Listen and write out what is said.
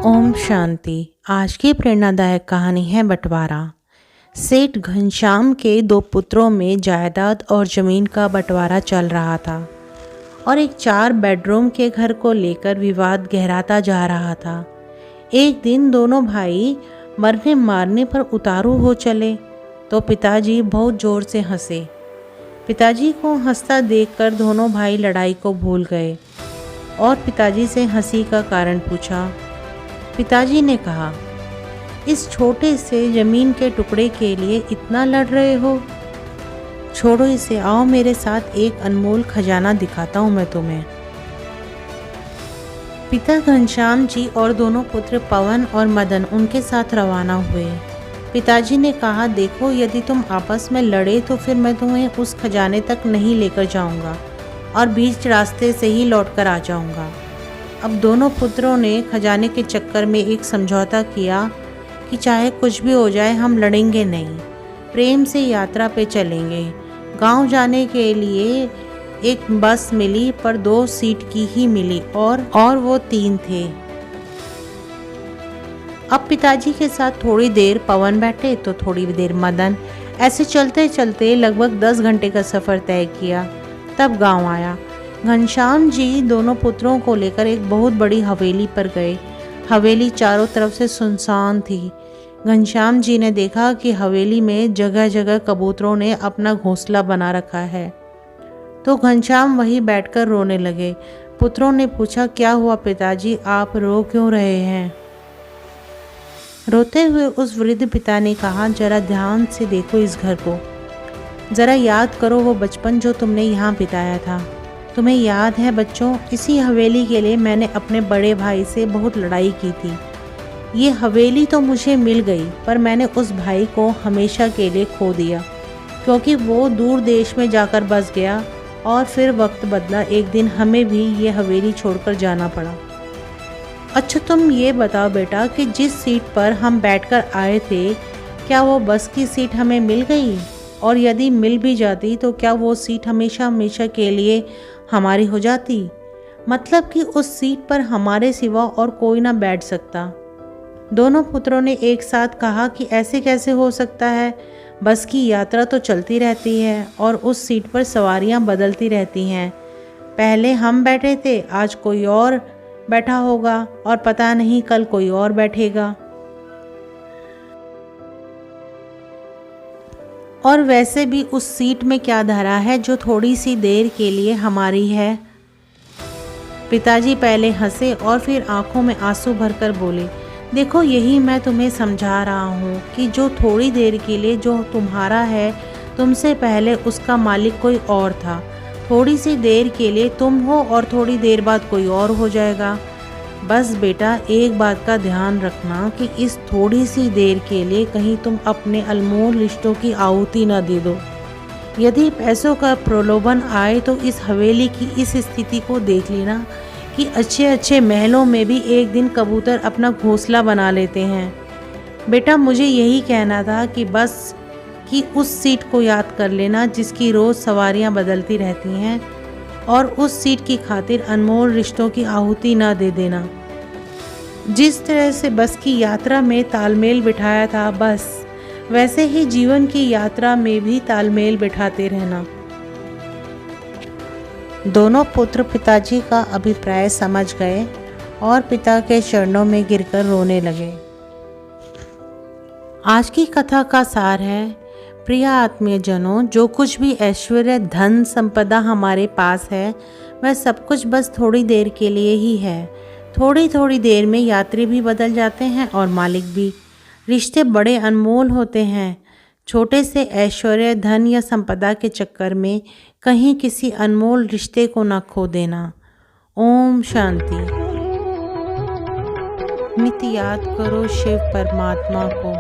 ओम शांति। आज की प्रेरणादायक कहानी है बंटवारा। सेठ घनश्याम के दो पुत्रों में जायदाद और ज़मीन का बंटवारा चल रहा था और एक 4 बेडरूम के घर को लेकर विवाद गहराता जा रहा था। एक दिन दोनों भाई मरने मारने पर उतारू हो चले तो पिताजी बहुत ज़ोर से हंसे। पिताजी को हंसता देखकर दोनों भाई लड़ाई को भूल गए और पिताजी से हंसी का कारण पूछा। पिताजी ने कहा, इस छोटे से ज़मीन के टुकड़े के लिए इतना लड़ रहे हो? छोड़ो इसे, आओ मेरे साथ, एक अनमोल खजाना दिखाता हूँ मैं तुम्हें। पिता घनश्याम जी और दोनों पुत्र पवन और मदन उनके साथ रवाना हुए। पिताजी ने कहा, देखो यदि तुम आपस में लड़े तो फिर मैं तुम्हें उस खजाने तक नहीं लेकर जाऊंगा और बीच रास्ते से ही लौट कर आ जाऊंगा। अब दोनों पुत्रों ने खजाने के चक्कर में एक समझौता किया कि चाहे कुछ भी हो जाए हम लड़ेंगे नहीं, प्रेम से यात्रा पे चलेंगे। गांव जाने के लिए एक बस मिली पर 2 सीट की ही मिली और वो 3 थे। अब पिताजी के साथ थोड़ी देर पवन बैठे तो थोड़ी देर मदन। ऐसे चलते चलते लगभग 10 घंटे का सफ़र तय किया। तब गांव आया। घनश्याम जी दोनों पुत्रों को लेकर एक बहुत बड़ी हवेली पर गए। हवेली चारों तरफ से सुनसान थी। घनश्याम जी ने देखा कि हवेली में जगह जगह कबूतरों ने अपना घोंसला बना रखा है तो घनश्याम वहीं बैठकर रोने लगे। पुत्रों ने पूछा, क्या हुआ पिताजी, आप रो क्यों रहे हैं? रोते हुए उस वृद्ध पिता ने कहा, जरा ध्यान से देखो इस घर को, ज़रा याद करो वो बचपन जो तुमने यहाँ बिताया था। तुम्हें याद है बच्चों, इसी हवेली के लिए मैंने अपने बड़े भाई से बहुत लड़ाई की थी। ये हवेली तो मुझे मिल गई पर मैंने उस भाई को हमेशा के लिए खो दिया क्योंकि वो दूर देश में जाकर बस गया और फिर वक्त बदला। एक दिन हमें भी ये हवेली छोड़कर जाना पड़ा। अच्छा तुम ये बताओ बेटा कि जिस सीट पर हम बैठकर आए थे क्या वो बस की सीट हमें मिल गई? और यदि मिल भी जाती तो क्या वो सीट हमेशा हमेशा के लिए हमारी हो जाती? मतलब कि उस सीट पर हमारे सिवा और कोई ना बैठ सकता। दोनों पुत्रों ने एक साथ कहा कि ऐसे कैसे हो सकता है, बस की यात्रा तो चलती रहती है और उस सीट पर सवारियां बदलती रहती हैं। पहले हम बैठे थे, आज कोई और बैठा होगा और पता नहीं कल कोई और बैठेगा। और वैसे भी उस सीट में क्या धरा है जो थोड़ी सी देर के लिए हमारी है? पिताजी पहले हंसे और फिर आंखों में आंसू भरकर बोले, देखो यही मैं तुम्हें समझा रहा हूँ कि जो थोड़ी देर के लिए जो तुम्हारा है, तुमसे पहले उसका मालिक कोई और था। थोड़ी सी देर के लिए तुम हो और थोड़ी देर बाद कोई और हो जाएगा। बस बेटा एक बात का ध्यान रखना कि इस थोड़ी सी देर के लिए कहीं तुम अपने अनमोल रिश्तों की आहुति न दे दो। यदि पैसों का प्रलोभन आए तो इस हवेली की इस स्थिति को देख लेना कि अच्छे अच्छे महलों में भी एक दिन कबूतर अपना घोंसला बना लेते हैं। बेटा मुझे यही कहना था कि बस कि उस सीट को याद कर लेना जिसकी रोज़ सवारियां बदलती रहती हैं और उस सीट की खातिर अनमोल रिश्तों की आहुति ना दे देना। जिस तरह से बस की यात्रा में तालमेल बिठाया था, बस वैसे ही जीवन की यात्रा में भी तालमेल बिठाते रहना। दोनों पुत्र पिताजी का अभिप्राय समझ गए और पिता के चरणों में गिरकर रोने लगे। आज की कथा का सार है, प्रिय आत्मीयजनों, जो कुछ भी ऐश्वर्य धन संपदा हमारे पास है वह सब कुछ बस थोड़ी देर के लिए ही है। थोड़ी थोड़ी देर में यात्री भी बदल जाते हैं और मालिक भी। रिश्ते बड़े अनमोल होते हैं। छोटे से ऐश्वर्य धन या संपदा के चक्कर में कहीं किसी अनमोल रिश्ते को न खो देना। ओम शांति। नित्य याद करो शिव परमात्मा को।